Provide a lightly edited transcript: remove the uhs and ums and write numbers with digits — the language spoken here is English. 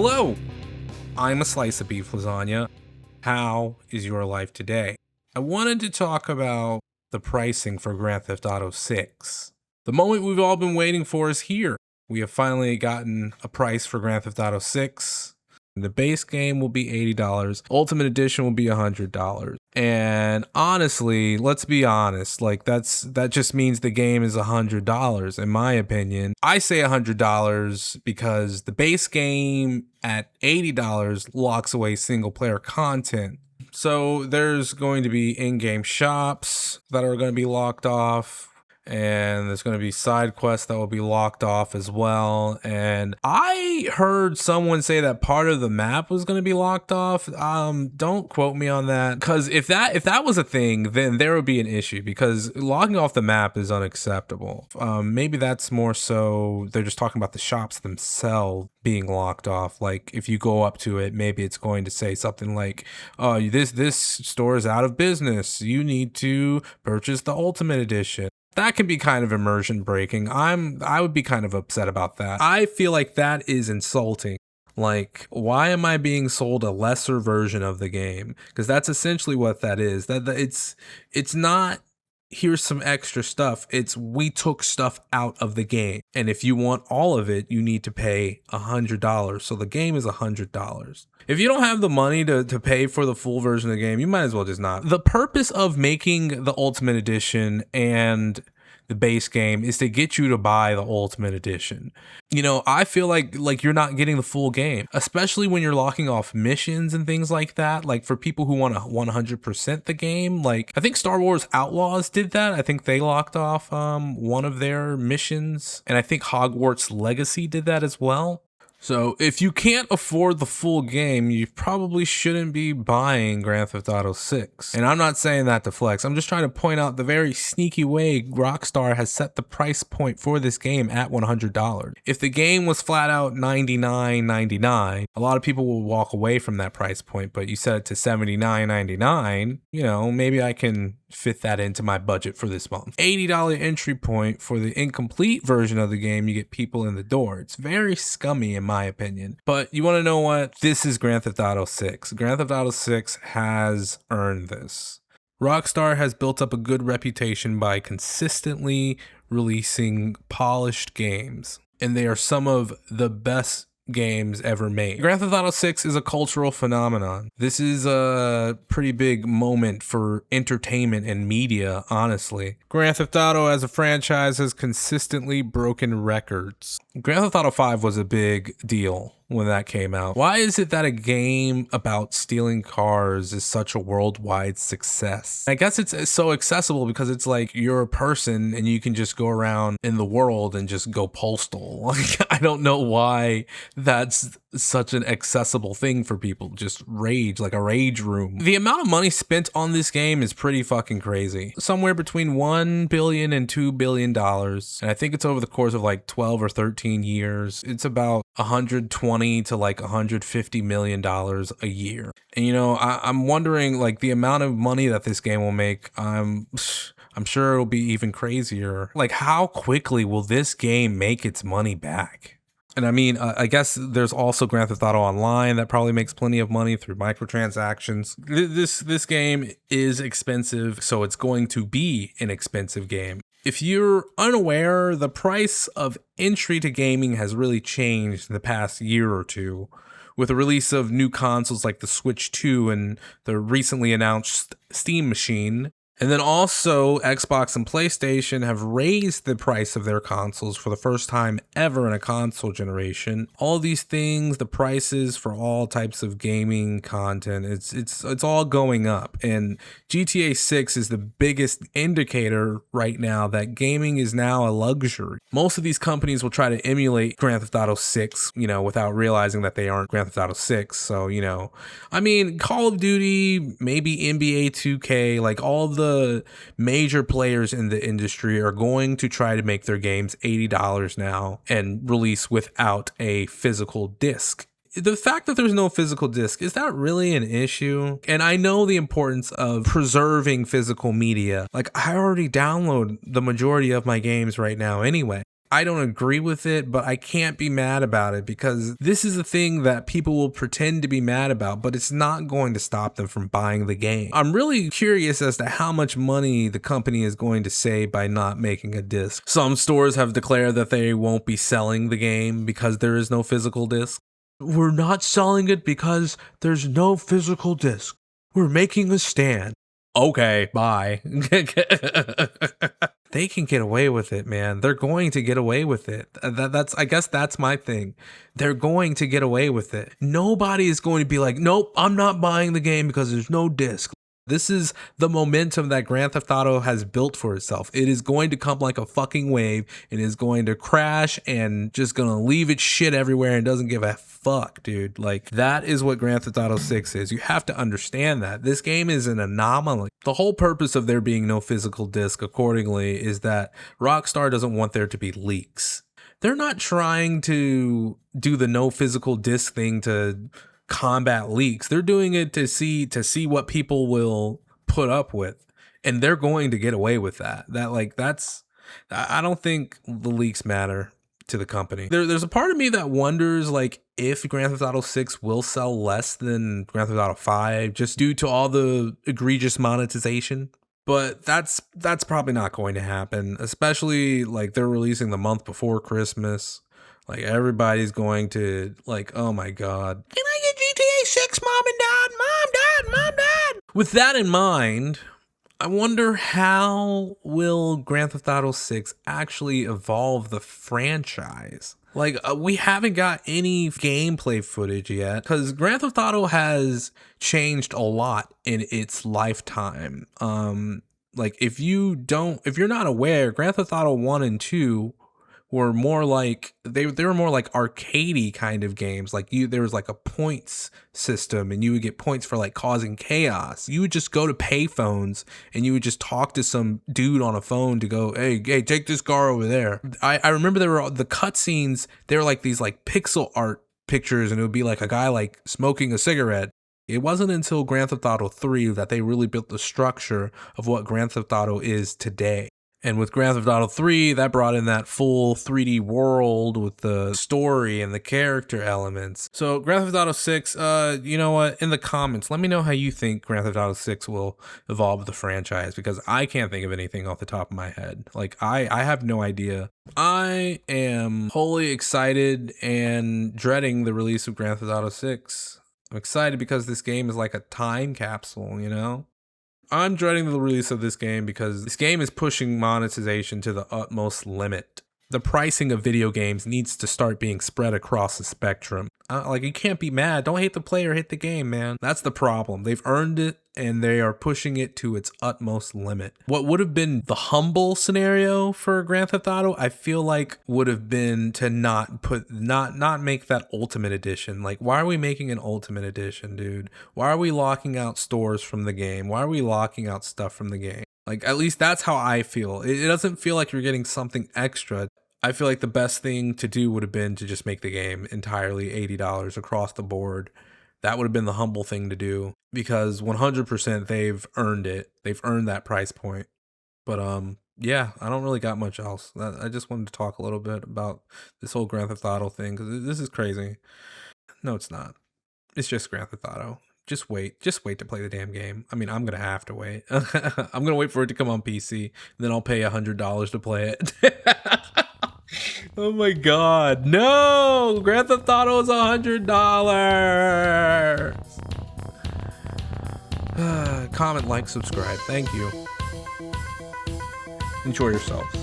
Hello, I'm a slice of beef lasagna. How is your life today? I wanted to talk about the pricing for Grand Theft Auto 6. The moment we've all been waiting for is here. We have finally gotten a price for Grand Theft Auto 6. The base game will be $80. Ultimate Edition will be $100. And honestly, let's be honest, like that just means the game is $100 in my opinion. I say $100 because the base game at $80 locks away single player content. So there's going to be in-game shops that are going to be locked off. And there's going to be side quests that will be locked off as well. And I heard someone say that part of the map was going to be locked off. Don't quote me on that, because if that was a thing, then there would be an issue, because locking off the map is unacceptable. Maybe that's more so they're just talking about the shops themselves being locked off. Like if you go up to it, maybe it's going to say something like, "Oh, this store is out of business. You need to purchase the Ultimate Edition." That can be kind of immersion breaking. I would be kind of upset about that. I feel like that is insulting. Like, why am I being sold a lesser version of the game? Because that's essentially what that is. That it's not, here's some extra stuff. It's, we took stuff out of the game. And if you want all of it, you need to pay $100. So the game is $100. If you don't have the money to pay for the full version of the game, you might as well just not. The purpose of making the Ultimate Edition and the base game is to get you to buy the Ultimate Edition. You know, I feel like you're not getting the full game, especially when you're locking off missions and things like that. Like for people who want to 100% the game, like I think Star Wars Outlaws did that. I think they locked off one of their missions, and I think Hogwarts Legacy did that as well. So if you can't afford the full game, you probably shouldn't be buying Grand Theft Auto 6. And I'm not saying that to flex. I'm just trying to point out the very sneaky way Rockstar has set the price point for this game at $100. If the game was flat out $99.99, a lot of people will walk away from that price point, but you set it to $79.99, you know, maybe I can fit that into my budget for this month. $80 entry point for the incomplete version of the game, you get people in the door. It's very scummy in my opinion. But you want to know what? This is Grand Theft Auto 6. Grand Theft Auto 6 has earned this. Rockstar has built up a good reputation by consistently releasing polished games, and they are some of the best games ever made. Grand Theft Auto 6 is a cultural phenomenon. This is a pretty big moment for entertainment and media, honestly. Grand Theft Auto as a franchise has consistently broken records. Grand Theft Auto 5 was a big deal when that came out. Why is it that a game about stealing cars is such a worldwide success? I guess it's so accessible because it's like you're a person and you can just go around in the world and just go postal. Like, I don't know why that's such an accessible thing for people. Just rage, like a rage room. The amount of money spent on this game is pretty fucking crazy. Somewhere between $1 billion and $2 billion. And I think it's over the course of like 12 or 13 years. It's about 120 to like $150 million a year. And you know, I'm wondering like the amount of money that this game will make. I'm sure it'll be even crazier. Like, how quickly will this game make its money back? And I mean, I guess there's also Grand Theft Auto Online that probably makes plenty of money through microtransactions. This game is expensive, so it's going to be an expensive game. If you're unaware, the price of entry to gaming has really changed in the past year or two, with the release of new consoles like the Switch 2 and the recently announced Steam Machine. And then also Xbox and PlayStation have raised the price of their consoles for the first time ever in a console generation. All these things, the prices for all types of gaming content, it's all going up. And GTA 6 is the biggest indicator right now that gaming is now a luxury. Most of these companies will try to emulate Grand Theft Auto 6, you know, without realizing that they aren't Grand Theft Auto 6. So, you know, I mean, Call of Duty, maybe NBA 2K, like all the major players in the industry are going to try to make their games $80 now and release without a physical disc. The fact that there's no physical disc, is that really an issue? And I know the importance of preserving physical media. Like, I already download the majority of my games right now anyway. I don't agree with it, but I can't be mad about it because this is a thing that people will pretend to be mad about, but it's not going to stop them from buying the game. I'm really curious as to how much money the company is going to save by not making a disc. Some stores have declared that they won't be selling the game because there is no physical disc. We're not selling it because there's no physical disc. We're making a stand. Okay, bye. They can get away with it, man. They're going to get away with it. I guess that's my thing. They're going to get away with it. Nobody is going to be like, nope, I'm not buying the game because there's no disc. This is the momentum that Grand Theft Auto has built for itself. It is going to come like a fucking wave. It is going to crash and just gonna leave its shit everywhere and doesn't give a fuck, dude. Like, that is what Grand Theft Auto 6 is. You have to understand that. This game is an anomaly. The whole purpose of there being no physical disc, accordingly, is that Rockstar doesn't want there to be leaks. They're not trying to do the no physical disc thing to combat leaks. They're doing it to see what people will put up with, and they're going to get away with that. I don't think the leaks matter to the company. There's a part of me that wonders, like, if Grand Theft Auto 6 will sell less than Grand Theft Auto 5 just due to all the egregious monetization. But that's probably not going to happen, especially like they're releasing the month before Christmas. Like, everybody's going to, like, oh my God. Can I get GTA 6, Mom and Dad? Mom, Dad, Mom, Dad. With that in mind, I wonder how will Grand Theft Auto 6 actually evolve the franchise? Like, we haven't got any gameplay footage yet because Grand Theft Auto has changed a lot in its lifetime. Like, if you're not aware, Grand Theft Auto 1 and 2 were more like they were more like arcadey kind of games. Like, there was like a points system and you would get points for like causing chaos. You would just go to payphones and you would just talk to some dude on a phone to go, hey, take this car over there. I remember there were the cutscenes, they were like these like pixel art pictures, and it would be like a guy like smoking a cigarette. It wasn't until Grand Theft Auto 3 that they really built the structure of what Grand Theft Auto is today. And with Grand Theft Auto 3, that brought in that full 3D world with the story and the character elements. So Grand Theft Auto 6, you know what? In the comments, let me know how you think Grand Theft Auto 6 will evolve the franchise, because I can't think of anything off the top of my head. Like, I have no idea. I am wholly excited and dreading the release of Grand Theft Auto 6. I'm excited because this game is like a time capsule, you know? I'm dreading the release of this game because this game is pushing monetization to the utmost limit. The pricing of video games needs to start being spread across the spectrum. Like, you can't be mad. Don't hate the player, hate the game, man. That's the problem. They've earned it and they are pushing it to its utmost limit. What would have been the humble scenario for Grand Theft Auto, I feel like would have been to not make that Ultimate Edition. Like, why are we making an Ultimate Edition, dude? Why are we locking out stores from the game? Why are we locking out stuff from the game? Like, at least that's how I feel. It doesn't feel like you're getting something extra. I feel like the best thing to do would have been to just make the game entirely $80 across the board. That would have been the humble thing to do, because 100% they've earned it. They've earned that price point. But yeah, I don't really got much else. I just wanted to talk a little bit about this whole Grand Theft Auto thing, because this is crazy. No, it's not. It's just Grand Theft Auto. Just wait to play the damn game. I mean, I'm going to have to wait. I'm going to wait for it to come on PC, and then I'll pay $100 to play it. Oh my God, no! Grand Theft Auto is $100. Comment, like, subscribe. Thank you. Enjoy yourselves.